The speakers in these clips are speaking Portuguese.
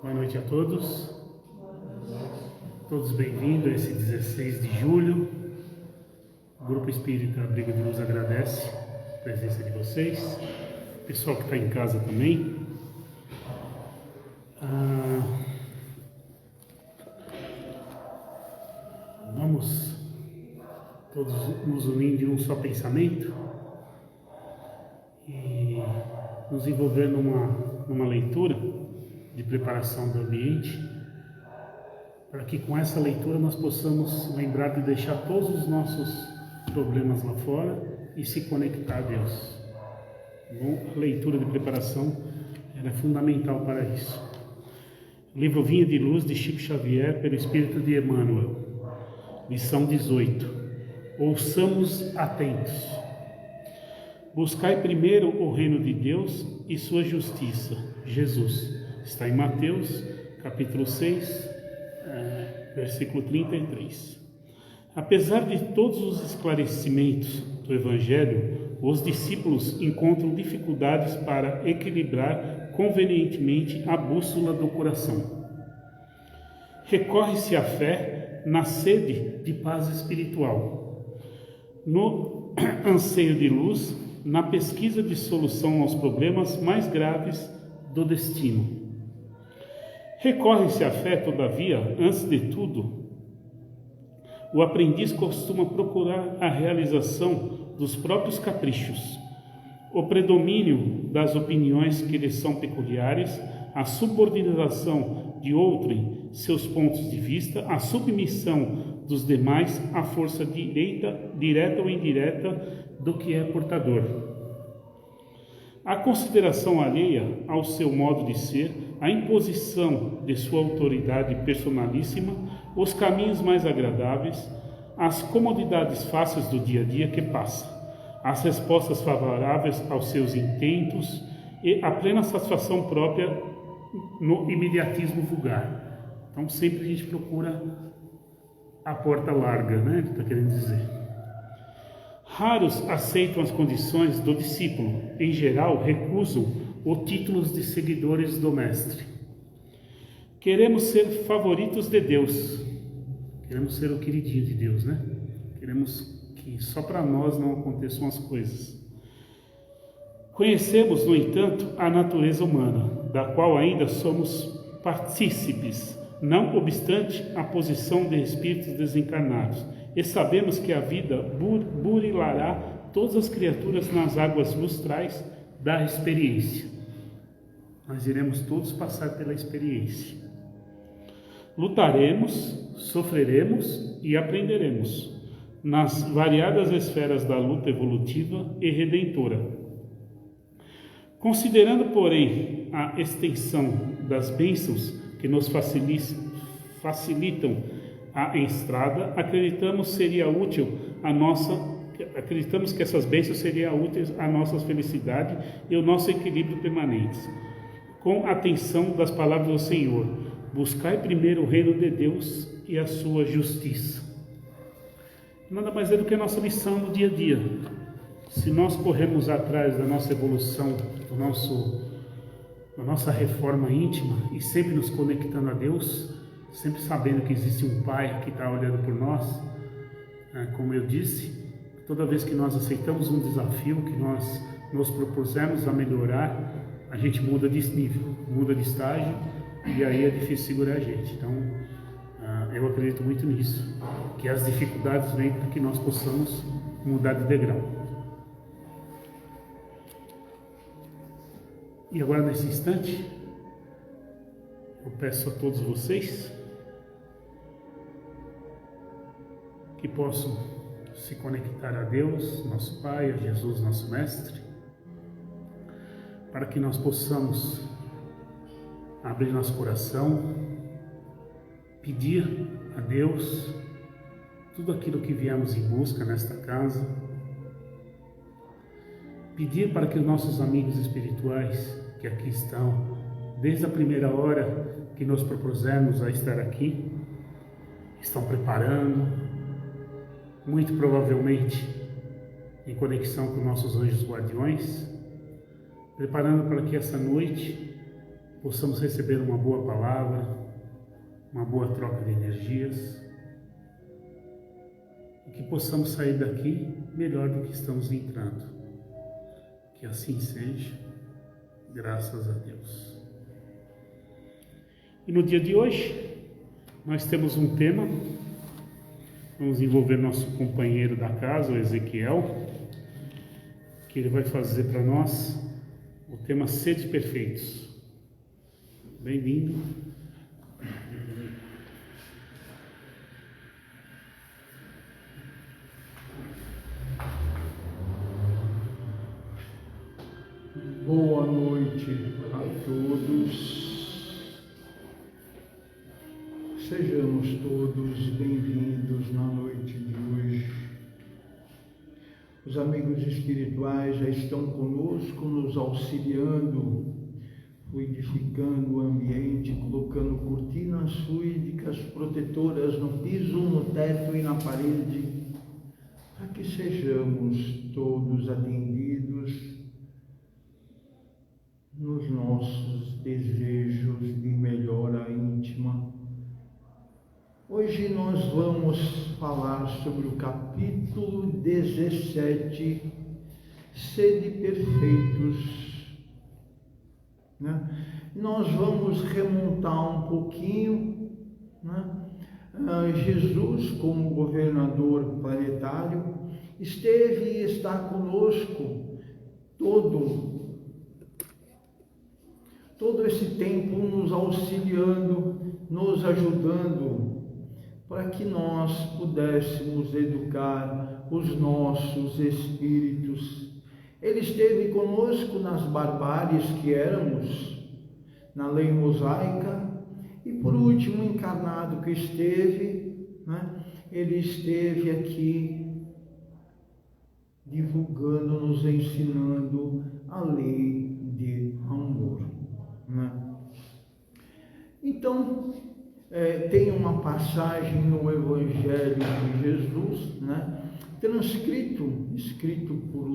Boa noite a todos. Todos bem-vindos a esse 16 de julho. O Grupo Espírita Abrigo de Luz agradece a presença de vocês. O pessoal que está em casa também. Vamos todos nos unir de um só pensamento e nos envolver numa leitura de preparação do ambiente, para que com essa leitura nós possamos lembrar de deixar todos os nossos problemas lá fora e se conectar a Deus. A leitura de preparação é fundamental para isso. Livro Vinha de Luz, de Chico Xavier, pelo Espírito de Emmanuel. Lição 18. Ouçamos atentos. Buscai primeiro o reino de Deus e sua justiça. Jesus. Está em Mateus, capítulo 6, versículo 33. Apesar de todos os esclarecimentos do Evangelho, os discípulos encontram dificuldades para equilibrar convenientemente a bússola do coração. Recorre-se à fé na sede de paz espiritual, no anseio de luz, na pesquisa de solução aos problemas mais graves do destino. Recorre-se à fé, todavia, antes de tudo, o aprendiz costuma procurar a realização dos próprios caprichos, o predomínio das opiniões que lhe são peculiares, a subordinação de outrem seus pontos de vista, a submissão dos demais à força direta ou indireta do que é portador. A consideração alheia ao seu modo de ser, a imposição de sua autoridade personalíssima, os caminhos mais agradáveis, as comodidades fáceis do dia a dia que passa, as respostas favoráveis aos seus intentos e a plena satisfação própria no imediatismo vulgar. Então sempre a gente procura a porta larga, né? Está querendo dizer. Raros aceitam as condições do discípulo. Em geral, recusam os títulos de seguidores do Mestre. Queremos ser favoritos de Deus. Queremos ser o queridinho de Deus, né? Queremos que só para nós não aconteçam as coisas. Conhecemos, no entanto, a natureza humana, da qual ainda somos partícipes, não obstante a posição de espíritos desencarnados. E sabemos que a vida burilará todas as criaturas nas águas lustrais da experiência. Nós iremos todos passar pela experiência. Lutaremos, sofreremos e aprenderemos nas variadas esferas da luta evolutiva e redentora. Considerando, porém, a extensão das bênçãos que nos facilitam a estrada, acreditamos que essas bênçãos seriam úteis à nossa felicidade e ao nosso equilíbrio permanentes. Com a atenção das palavras do Senhor, buscai primeiro o reino de Deus e a sua justiça. Nada mais é do que a nossa lição no dia a dia. Se nós corremos atrás da nossa evolução, da nossa reforma íntima e sempre nos conectando a Deus, sempre sabendo que existe um Pai que está olhando por nós, como eu disse, toda vez que nós aceitamos um desafio, que nós nos propusemos a melhorar, a gente muda de nível, muda de estágio, e aí é difícil segurar a gente. Então, eu acredito muito nisso, que as dificuldades vêm para que nós possamos mudar de degrau. E agora, nesse instante, eu peço a todos vocês que possam se conectar a Deus, nosso Pai, a Jesus, nosso Mestre, para que nós possamos abrir nosso coração, pedir a Deus tudo aquilo que viemos em busca nesta casa, pedir para que os nossos amigos espirituais que aqui estão, desde a primeira hora que nos propusemos a estar aqui, estão preparando, muito provavelmente em conexão com nossos anjos guardiões, preparando para que essa noite possamos receber uma boa palavra, uma boa troca de energias, e que possamos sair daqui melhor do que estamos entrando. Que assim seja, graças a Deus. E no dia de hoje, nós temos um tema. Vamos envolver nosso companheiro da casa, o Ezequiel, que ele vai fazer para nós o tema Sede Perfeitos. Bem-vindo. Boa noite a todos. Sejamos todos bem-vindos na noite de hoje. Os amigos espirituais já estão conosco, nos auxiliando, fluidificando o ambiente, colocando cortinas fluídicas protetoras no piso, no teto e na parede, para que sejamos todos atendidos nos nossos desejos de melhora íntima. Hoje nós vamos falar sobre o capítulo 17, Sede Perfeitos. Nós vamos remontar um pouquinho, Jesus, como governador planetário, esteve e está conosco todo esse tempo, nos auxiliando, nos ajudando, para que nós pudéssemos educar os nossos espíritos. Ele esteve conosco nas barbáries que éramos, na lei mosaica, e por último, encarnado que esteve, ele esteve aqui divulgando, nos ensinando a lei de amor. Então, tem uma passagem no Evangelho de Jesus, escrito por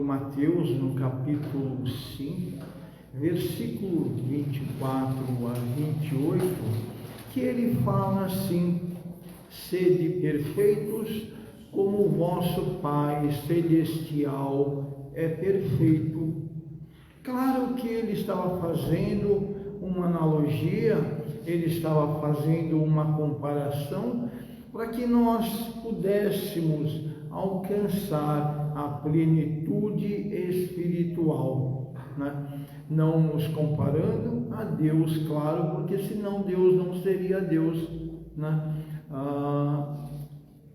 Mateus, no capítulo 5, versículo 24 a 28, que ele fala assim: sede perfeitos, como o vosso Pai Celestial é perfeito. Claro que ele estava fazendo uma analogia, ele estava fazendo uma comparação para que nós pudéssemos alcançar a plenitude espiritual, Não nos comparando a Deus, claro, porque senão Deus não seria Deus,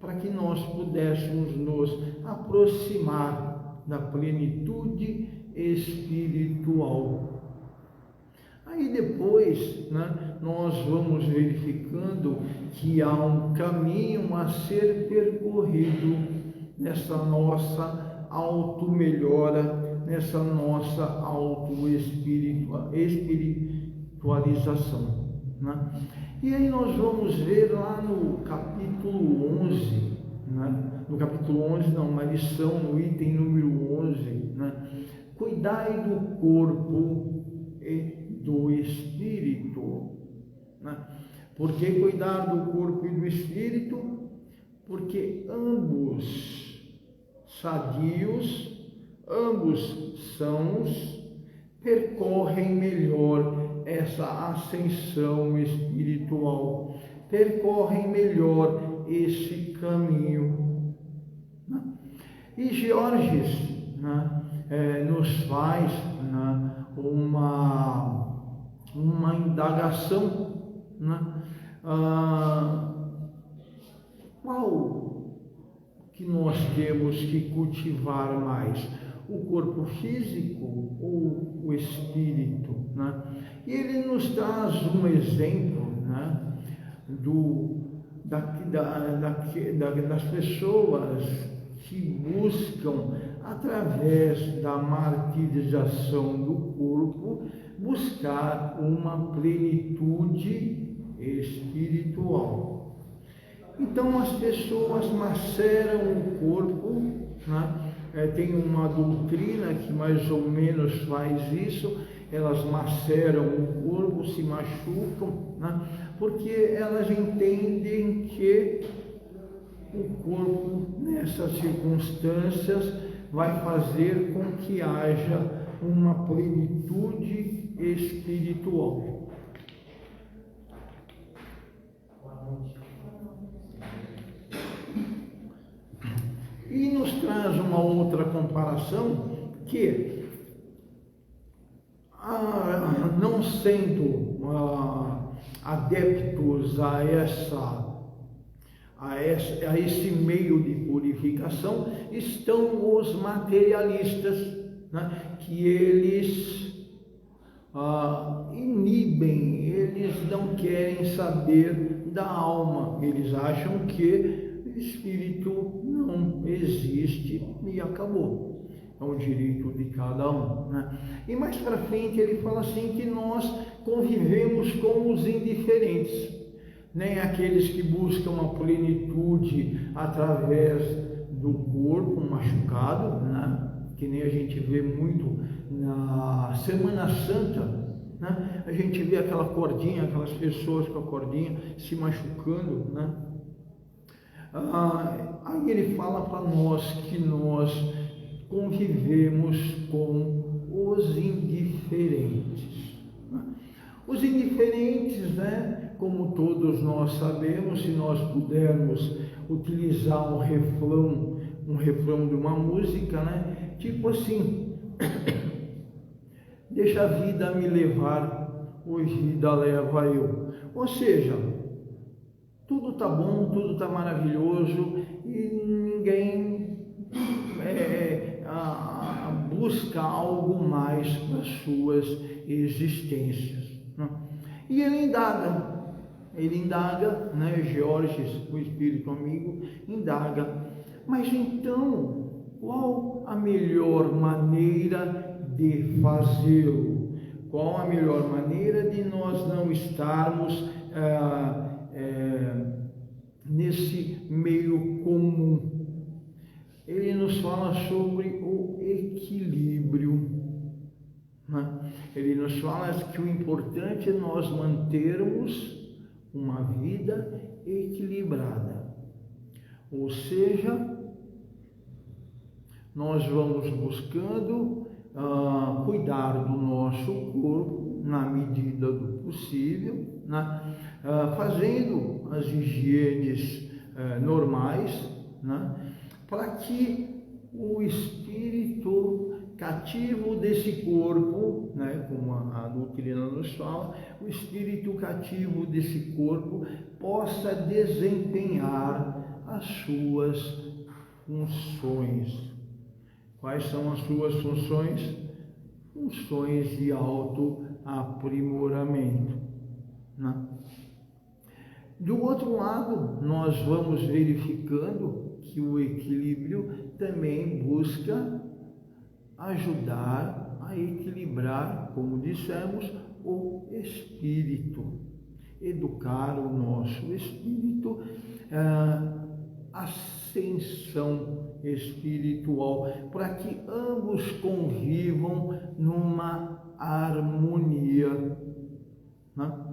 para que nós pudéssemos nos aproximar da plenitude espiritual. Aí depois, nós vamos verificando que há um caminho a ser percorrido nessa nossa auto-melhora, nessa nossa auto-espiritualização. E aí nós vamos ver lá no capítulo 11, no capítulo 11 não, uma lição no item número 11, cuidai do corpo e do espírito. Por que cuidar do corpo e do espírito? Porque ambos sadios, ambos sãos, percorrem melhor essa ascensão espiritual, percorrem melhor esse caminho. E Georges nos faz uma indagação, qual que nós temos que cultivar mais, o corpo físico ou o espírito? E ele nos traz um exemplo das pessoas que buscam, através da martirização do corpo, buscar uma plenitude espiritual. Então as pessoas maceram o corpo tem uma doutrina que mais ou menos faz isso. Elas maceram o corpo, se machucam, né? Porque elas entendem que o corpo, nessas circunstâncias, vai fazer com que haja uma plenitude espiritual. E nos traz uma outra comparação que, não sendo adeptos a esse meio de purificação, estão os materialistas, né? Que eles inibem, eles não querem saber da alma, eles acham que o espírito não existe e acabou. É um direito de cada um, né? E mais para frente ele fala assim que nós convivemos com os indiferentes, nem aqueles que buscam a plenitude através do corpo machucado, né? Que nem a gente vê muito na Semana Santa, né? A gente vê aquela cordinha, aquelas pessoas com a cordinha se machucando, né? Aí ele fala para nós que nós convivemos com os indiferentes. Os indiferentes, né? Como todos nós sabemos, se nós pudermos utilizar um refrão de uma música, né? Tipo assim, deixa a vida me levar, hoje vida leva eu. Ou seja, tudo tá bom, tudo tá maravilhoso e ninguém busca algo mais para suas existências, né? E ele indaga, né? Georges, o espírito amigo, indaga, mas então qual a melhor maneira de fazê-lo? Qual a melhor maneira de nós não estarmos nesse meio comum? Ele nos fala sobre o equilíbrio, né? Ele nos fala que o importante é nós mantermos uma vida equilibrada, ou seja, nós vamos buscando cuidar do nosso corpo na medida do possível, né? Fazendo as higienes normais, né? Para que o espírito cativo desse corpo, né? Como a doutrina nos fala, o espírito cativo desse corpo possa desempenhar as suas funções. Quais são as suas funções? Funções de autoaprimoramento, né? Do outro lado, nós vamos verificando que o equilíbrio também busca ajudar a equilibrar, como dissemos, o espírito, educar o nosso espírito, ascensão espiritual, para que ambos convivam numa harmonia, né?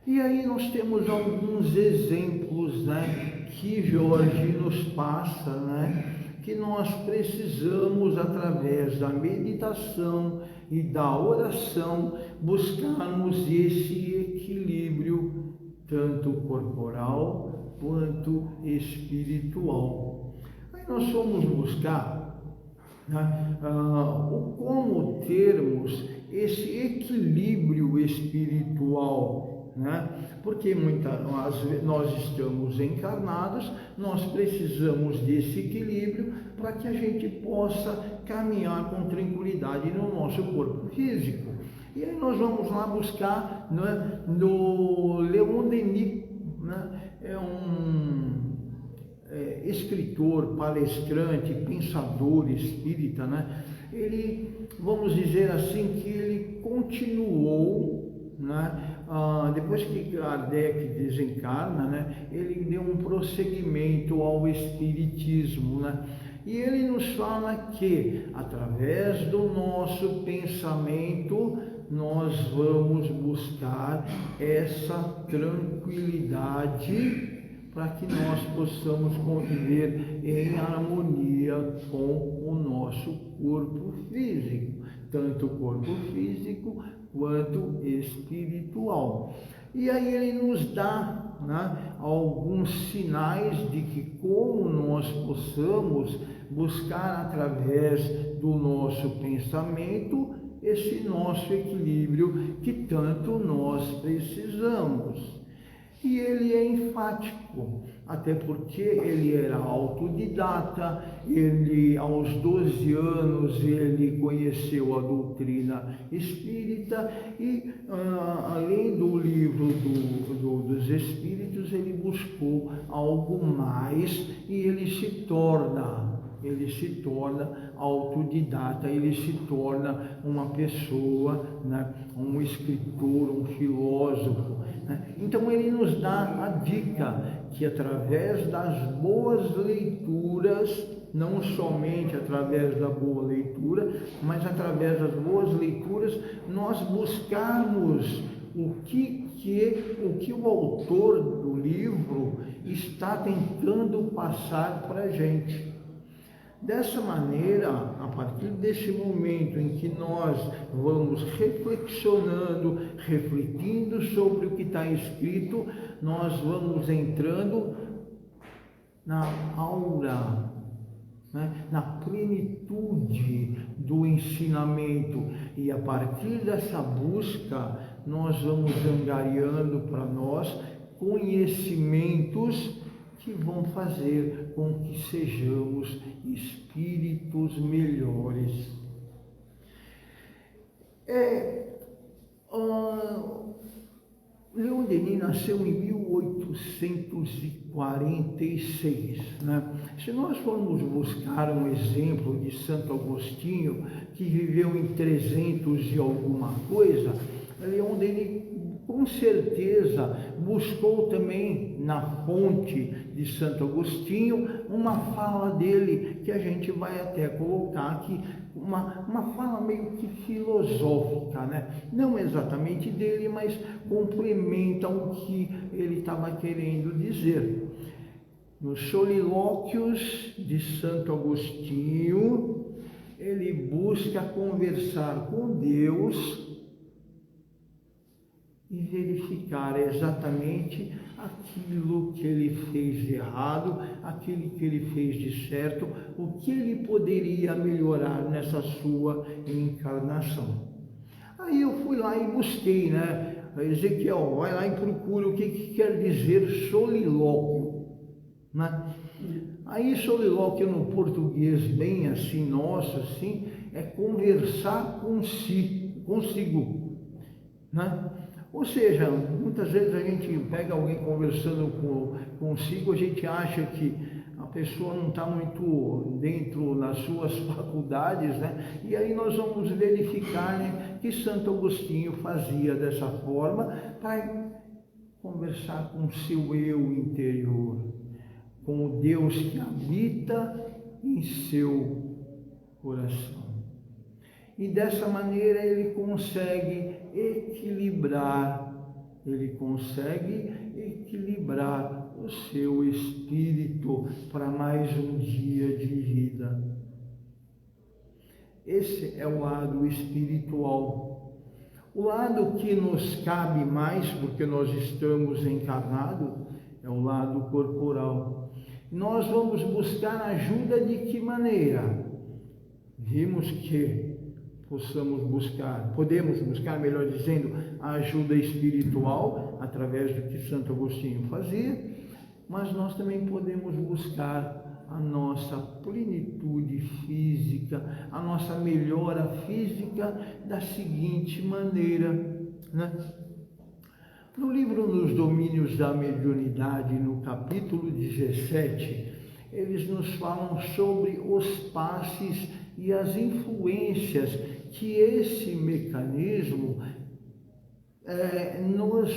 E aí nós temos alguns exemplos, né, que Jorge nos passa, né, que nós precisamos, através da meditação e da oração, buscarmos esse equilíbrio, tanto corporal quanto espiritual. Aí nós vamos buscar, né, como termos esse equilíbrio espiritual, né? Porque nós estamos encarnados, nós precisamos desse equilíbrio para que a gente possa caminhar com tranquilidade no nosso corpo físico. E aí nós vamos lá buscar, né, no Leon Denis, né? É um escritor, palestrante, pensador espírita, né? Ele, vamos dizer assim, que ele continuou, né? Depois que Kardec desencarna, né? Ele deu um prosseguimento ao espiritismo, né? E ele nos fala que, através do nosso pensamento, nós vamos buscar essa tranquilidade para que nós possamos conviver em harmonia com o nosso corpo físico, tanto o corpo físico quanto espiritual. E aí ele nos dá, né, alguns sinais de que como nós possamos buscar através do nosso pensamento esse nosso equilíbrio que tanto nós precisamos. E ele é enfático, até porque ele era autodidata, ele aos 12 anos ele conheceu a doutrina espírita e além do livro dos espíritos, ele buscou algo mais e ele se torna autodidata, ele se torna uma pessoa, né, um escritor, um filósofo, né? Então ele nos dá a dica que através das boas leituras, não somente através da boa leitura, mas através das boas leituras, nós buscarmos o que o autor do livro está tentando passar para a gente. Dessa maneira, a partir desse momento em que nós vamos reflexionando, refletindo sobre o que está escrito, nós vamos entrando na aura, né, na plenitude do ensinamento. E a partir dessa busca, nós vamos angariando para nós conhecimentos que vão fazer com que sejamos espíritos melhores. Leon Denis nasceu em 1846, né? Se nós formos buscar um exemplo de Santo Agostinho, que viveu em 300 e alguma coisa, Leon Denis com certeza buscou também na fonte de Santo Agostinho uma fala dele, que a gente vai até colocar aqui, uma fala meio que filosófica, né? Não exatamente dele, mas complementa o que ele estava querendo dizer. Nos Solilóquios de Santo Agostinho, ele busca conversar com Deus e verificar exatamente aquilo que ele fez de errado, aquilo que ele fez de certo, o que ele poderia melhorar nessa sua encarnação. Aí eu fui lá e busquei, né? Ezequiel, vai lá e procura o que quer dizer solilóquio, né? Aí solilóquio no português, bem assim, nosso, assim, é conversar consigo, né? Ou seja, muitas vezes a gente pega alguém conversando consigo, a gente acha que a pessoa não está muito dentro das suas faculdades, né? E aí nós vamos verificar, né, que Santo Agostinho fazia dessa forma para conversar com o seu eu interior, com o Deus que habita em seu coração. E dessa maneira ele consegue equilibrar o seu espírito para mais um dia de vida. Esse é o lado espiritual. O lado que nos cabe mais, porque nós estamos encarnados, é o lado corporal. Nós vamos buscar ajuda de que maneira? Vimos que podemos buscar, melhor dizendo, a ajuda espiritual, através do que Santo Agostinho fazia, mas nós também podemos buscar a nossa plenitude física, a nossa melhora física da seguinte maneira, né? No livro Nos Domínios da Mediunidade, no capítulo 17, eles nos falam sobre os passes e as influências que esse mecanismo nos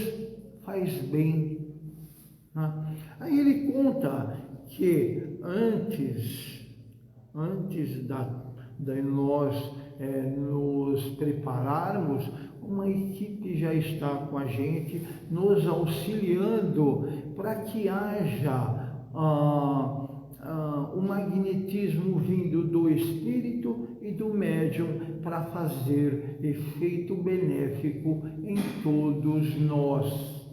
faz bem, né? Aí ele conta que antes antes de nós nos prepararmos, uma equipe já está com a gente, nos auxiliando para que haja o magnetismo vindo do espírito e do médium para fazer efeito benéfico em todos nós.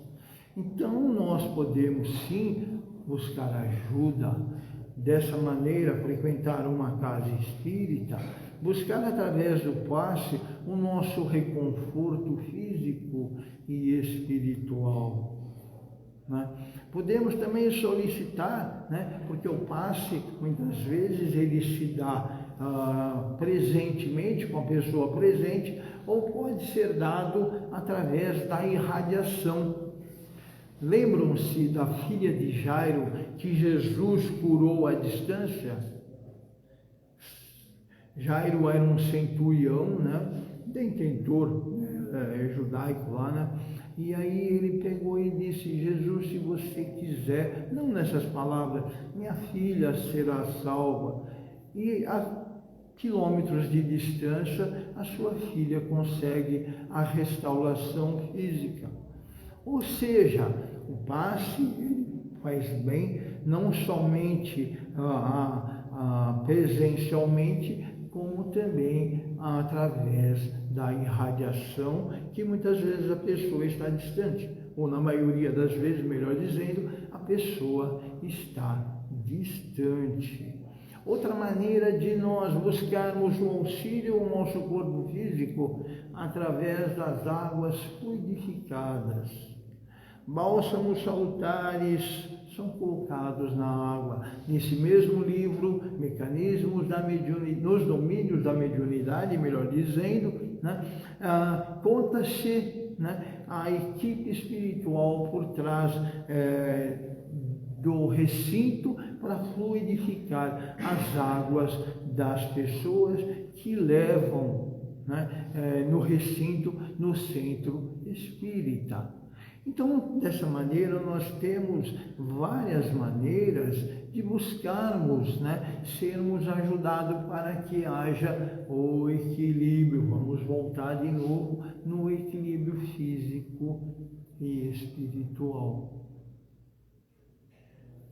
Então nós podemos sim buscar ajuda, dessa maneira frequentar uma casa espírita, buscar através do passe o nosso reconforto físico e espiritual. Né? Podemos também solicitar, né? Porque o passe, muitas vezes, ele se dá presentemente, com a pessoa presente, ou pode ser dado através da irradiação. Lembram-se da filha de Jairo, que Jesus curou à distância? Jairo era um centurião, né? Detentor judaico lá, né? E aí ele pegou e disse: Jesus, se você quiser, não nessas palavras, minha filha será salva. E a quilômetros de distância, a sua filha consegue a restauração física. Ou seja, o passe faz bem, não somente presencialmente, como também através da irradiação, que muitas vezes a pessoa está distante, ou na maioria das vezes, melhor dizendo, a pessoa está distante. Outra maneira de nós buscarmos o auxílio ao nosso corpo físico, através das águas fluidificadas. Bálsamos salutares são colocados na água. Nesse mesmo livro, Mecanismos da Mediunidade, nos domínios da mediunidade, melhor dizendo, né, conta-se, né, a equipe espiritual por trás do recinto para fluidificar as águas das pessoas que levam, né, no recinto, no centro espírita. Então, dessa maneira, nós temos várias maneiras de buscarmos, né, sermos ajudados para que haja o equilíbrio. Vamos voltar de novo no equilíbrio físico e espiritual.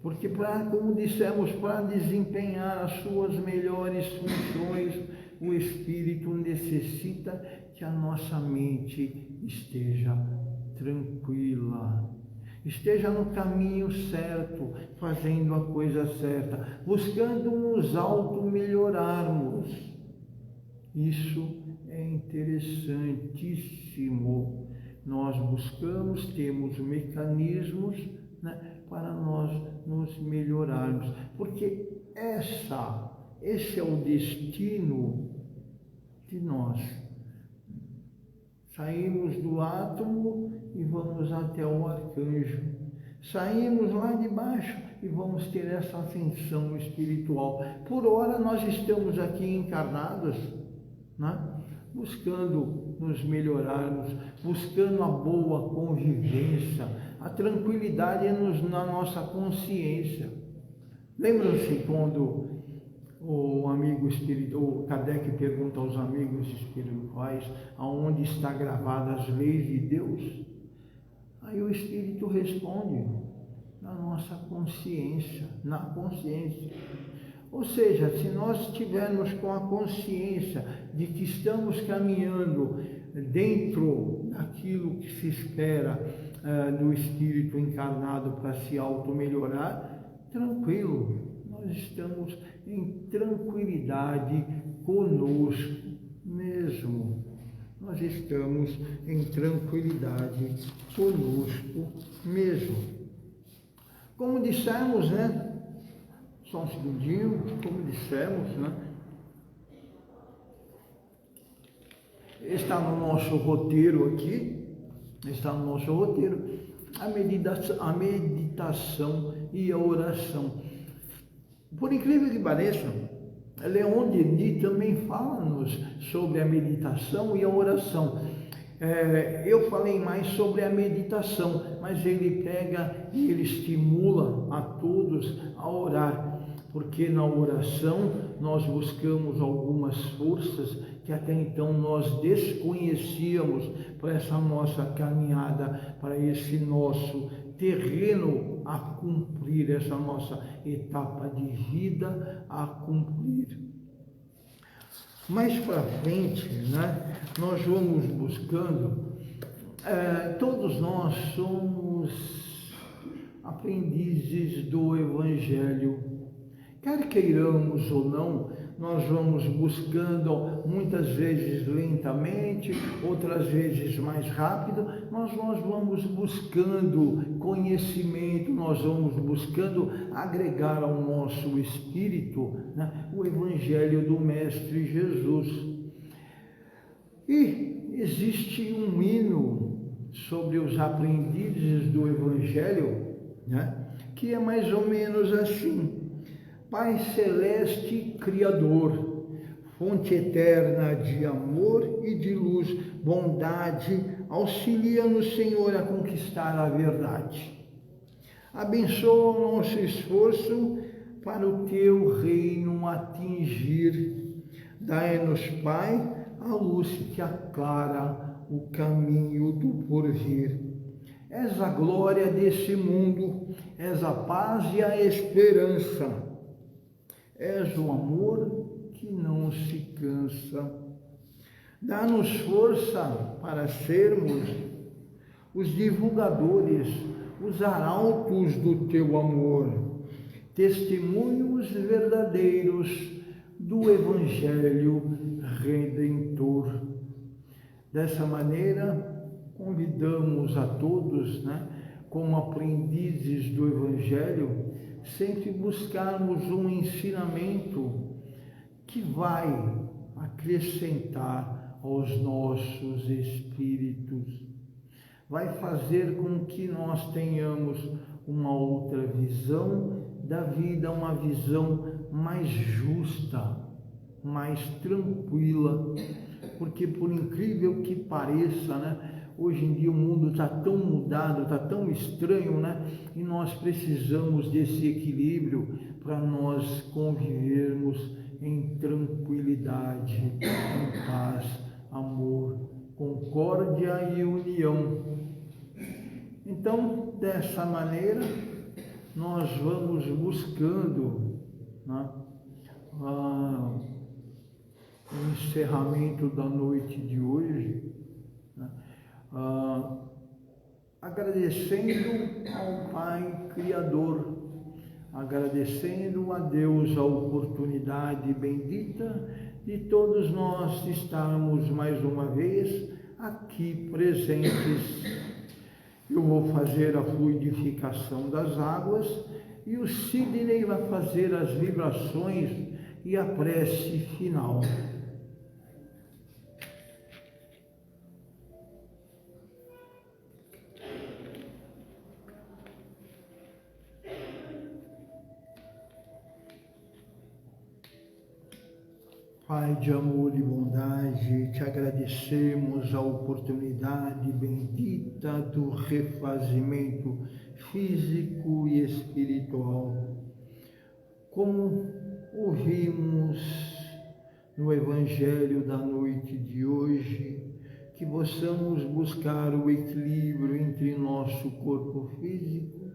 Porque, como dissemos, para desempenhar as suas melhores funções, o espírito necessita que a nossa mente esteja tranquila, esteja no caminho certo, fazendo a coisa certa, buscando nos auto-melhorarmos. Isso é interessantíssimo. Nós buscamos, temos mecanismos, né, para nós nos melhorarmos, porque esse é o destino de nós. Saímos do átomo e vamos até o arcanjo. Saímos lá de baixo e vamos ter essa ascensão espiritual. Por hora nós estamos aqui encarnados, né? Buscando nos melhorarmos, buscando a boa convivência, a tranquilidade na nossa consciência. Lembram-se quando o amigo espiritual, Kardec pergunta aos amigos espirituais aonde está gravadas as leis de Deus? Aí o Espírito responde: na nossa consciência, na consciência. Ou seja, se nós estivermos com a consciência de que estamos caminhando dentro daquilo que se espera do Espírito encarnado para se auto-melhorar, tranquilo, nós estamos em tranquilidade conosco mesmo. Nós estamos em tranquilidade conosco mesmo. Como dissemos, né? Só um segundinho, como dissemos, né? Está no nosso roteiro aqui, a meditação e a oração. Por incrível que pareça, Leon Denis também fala-nos sobre a meditação e a oração. Eu falei mais sobre a meditação, mas ele pega e ele estimula a todos a orar. porque na oração nós buscamos algumas forças que até então nós desconhecíamos para essa nossa caminhada, para esse nosso terreno a cumprir, essa nossa etapa de vida a cumprir. Mais para frente, né, nós vamos buscando, todos nós somos aprendizes do Evangelho. Quer queiramos ou não, nós vamos buscando, muitas vezes lentamente, outras vezes mais rápido, nós vamos buscando conhecimento, nós vamos buscando agregar ao nosso espírito, né, o Evangelho do Mestre Jesus. E existe um hino sobre os aprendizes do Evangelho, né, que é mais ou menos assim: Pai Celeste Criador, fonte eterna de amor e de luz, bondade, auxilia-nos, Senhor, a conquistar a verdade. Abençoa o nosso esforço para o Teu reino atingir. Dai-nos, Pai, a luz que aclara o caminho do porvir. És a glória desse mundo, és a paz e a esperança. És o amor que não se cansa. Dá-nos força para sermos os divulgadores, os arautos do Teu amor, testemunhos verdadeiros do Evangelho Redentor. Dessa maneira, convidamos a todos, né, como aprendizes do Evangelho, sempre buscarmos um ensinamento que vai acrescentar aos nossos espíritos, vai fazer com que nós tenhamos uma outra visão da vida, uma visão mais justa, mais tranquila, porque por incrível que pareça, né, hoje em dia o mundo está tão mudado, está tão estranho, né? E nós precisamos desse equilíbrio para nós convivermos em tranquilidade, em paz, amor, concórdia e união. Então, dessa maneira, nós vamos buscando, né, o encerramento da noite de hoje, né, agradecendo ao Pai Criador, agradecendo a Deus a oportunidade bendita de todos nós estarmos mais uma vez aqui presentes. Eu vou fazer a fluidificação das águas e o Sidney vai fazer as vibrações e a prece final. Pai de amor e bondade, te agradecemos a oportunidade bendita do refazimento físico e espiritual. Como ouvimos no Evangelho da noite de hoje, que possamos buscar o equilíbrio entre nosso corpo físico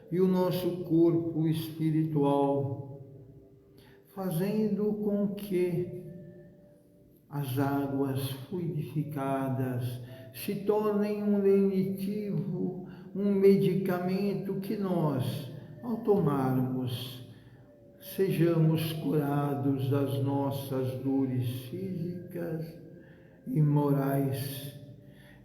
e o nosso corpo espiritual, fazendo com que as águas fluidificadas se tornem um lenitivo, um medicamento que nós, ao tomarmos, sejamos curados das nossas dores físicas e morais.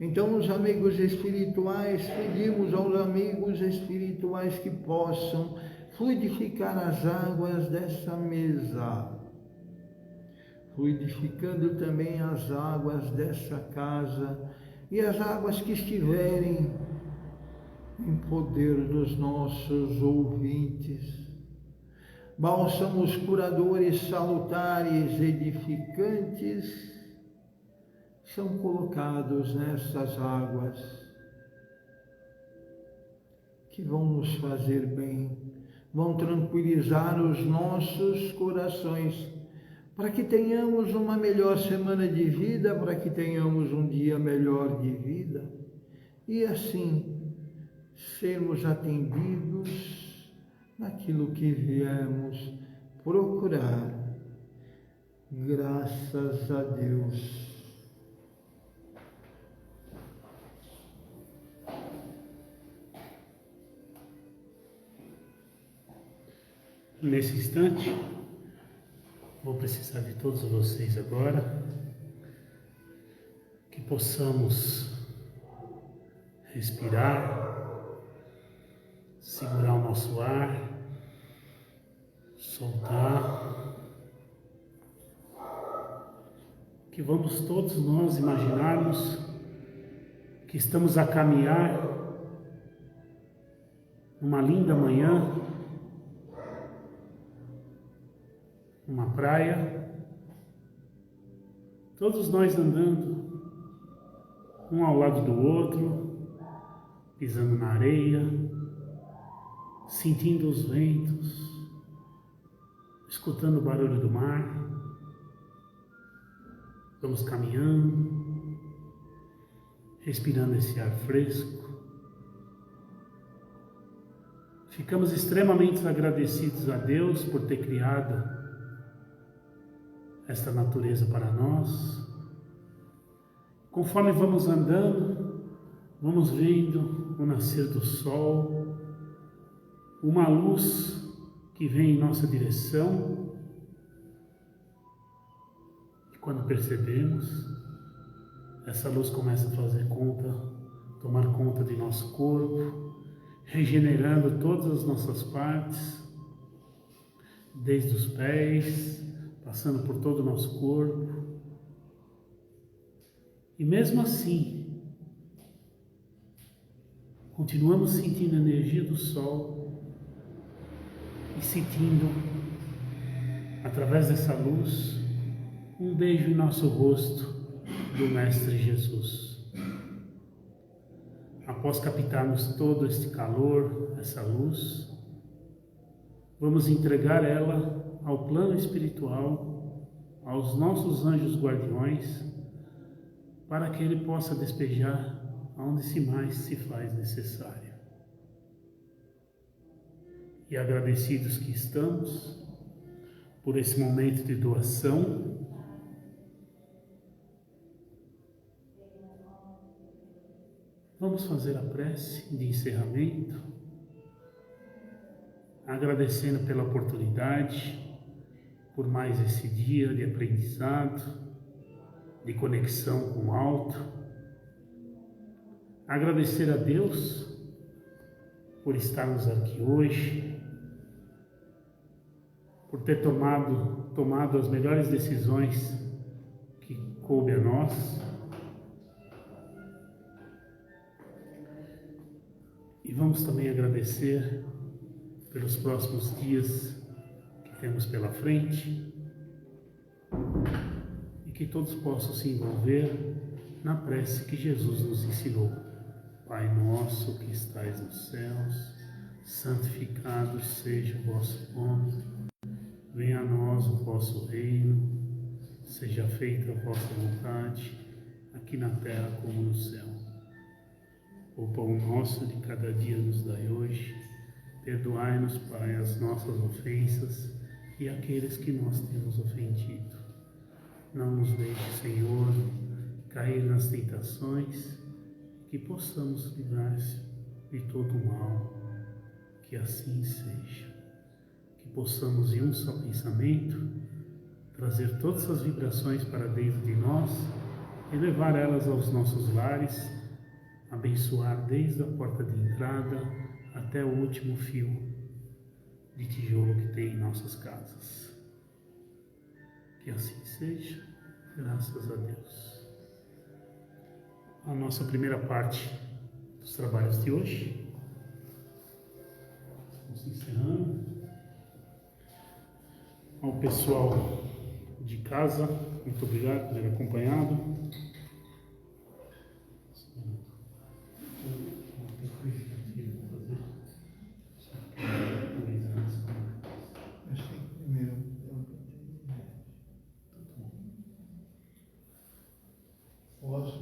Então, os amigos espirituais, pedimos aos amigos espirituais que possam fluidificar as águas dessa mesa, fluidificando também as águas dessa casa e as águas que estiverem em poder dos nossos ouvintes. Bálsamos curadores salutares, edificantes, são colocados nessas águas que vão nos fazer bem, vão tranquilizar os nossos corações, para que tenhamos uma melhor semana de vida, para que tenhamos um dia melhor de vida, e assim sermos atendidos naquilo que viemos procurar. Graças a Deus. Nesse instante, vou precisar de todos vocês agora, que possamos respirar, segurar o nosso ar, soltar, que vamos todos nós imaginarmos que estamos a caminhar numa linda manhã, numa praia, todos nós andando, um ao lado do outro, pisando na areia, sentindo os ventos, escutando o barulho do mar. Vamos caminhando, respirando esse ar fresco. Ficamos extremamente agradecidos a Deus por ter criado esta natureza para nós. Conforme vamos andando, vamos vendo o nascer do sol, uma luz que vem em nossa direção, e quando percebemos, essa luz começa a fazer conta, tomar conta de nosso corpo, regenerando todas as nossas partes, desde os pés, passando por todo o nosso corpo. E mesmo assim, continuamos sentindo a energia do sol e sentindo, através dessa luz, um beijo em nosso rosto do Mestre Jesus. Após captarmos todo este calor, essa luz, vamos entregar ela ao plano espiritual, aos nossos anjos guardiões, para que Ele possa despejar aonde mais se faz necessário. E agradecidos que estamos por esse momento de doação, vamos fazer a prece de encerramento, agradecendo pela oportunidade, por mais esse dia de aprendizado, de conexão com o alto. Agradecer a Deus por estarmos aqui hoje, por ter tomado as melhores decisões que coube a nós. E vamos também agradecer pelos próximos dias que temos pela frente, e que todos possam se envolver na prece que Jesus nos ensinou. Pai nosso que estais nos céus, santificado seja o vosso nome, venha a nós o vosso reino, seja feita a vossa vontade, aqui na terra como no céu. O pão nosso de cada dia nos dai hoje, perdoai-nos, Pai, as nossas ofensas e aqueles que nós temos ofendido. Não nos deixe, Senhor, cair nas tentações, que possamos livrar-se de todo o mal, que assim seja. Que possamos, em um só pensamento, trazer todas as vibrações para dentro de nós e levar elas aos nossos lares, abençoar desde a porta de entrada até o último fio de tijolo que tem em nossas casas. Que assim seja, graças a Deus. A nossa primeira parte dos trabalhos de hoje, estamos encerrando. Ao pessoal de casa, muito obrigado por ter acompanhado. posso